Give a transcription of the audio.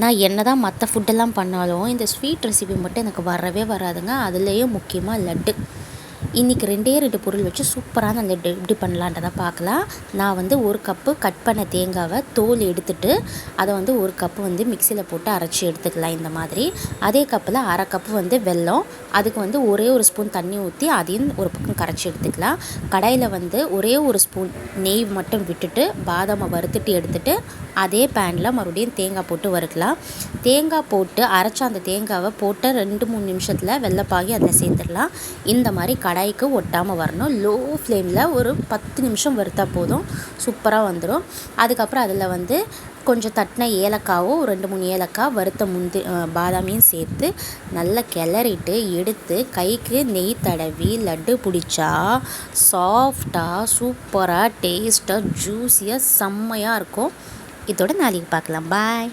நான் என்னதான் மற்ற ஃபுட்டெல்லாம் பண்ணாலும் இந்த ஸ்வீட் ரெசிபி மட்டும் எனக்கு வரவே வராதுங்க. அதுலேயும் முக்கியமாக லட்டு. இன்றைக்கி 2 பொருள் வச்சு சூப்பரான லட்டு எப்படி பண்ணலான்றதை பார்க்கலாம். நான் வந்து 1 கப்பு கட் பண்ண தேங்காவை தோல் எடுத்துட்டு அதை வந்து 1 கப்பு வந்து மிக்சியில் போட்டு அரைச்சி எடுத்துக்கலாம். இந்த மாதிரி அதே கப்பில் 1/2 கப்பு வந்து வெல்லம், அதுக்கு வந்து ஒரே 1 ஸ்பூன் தண்ணி ஊற்றி அதையும் ஒரு பக்கம் கரைச்சி எடுத்துக்கலாம். கடாயில் வந்து ஒரே 1 ஸ்பூன் நெய் மட்டும் விட்டுட்டு பாதாமை வறுத்துட்டு எடுத்துட்டு அதே பேனில் மறுபடியும் தேங்காய் போட்டு வறுக்கலாம். தேங்காய் போட்டு அரைச்ச அந்த தேங்காவை போட்டு 2-3 நிமிஷத்தில் வெள்ளைப்பாகி அதில் சேர்த்துடலாம். இந்த மாதிரி கடாய்க்கு ஒட்டாமல் வரணும். லோ ஃப்ளேமில் ஒரு 10 நிமிஷம் வறுத்தா போதும், சூப்பராக வந்துடும். அதுக்கப்புறம் அதில் வந்து கொஞ்சம் தட்டின ஏலக்காவோ 2-3 ஏலக்காய் வறுத்த பாதாமையும் சேர்த்து நல்லா கிளறிட்டு எடுத்து கைக்கு நெய் தடவி லட்டு பிடிச்சா சாஃப்டாக சூப்பராக டேஸ்ட்டாக ஜூஸியாக செம்மையாக இருக்கும். இதோட நாளைக்கு பார்க்கலாம். பாய்.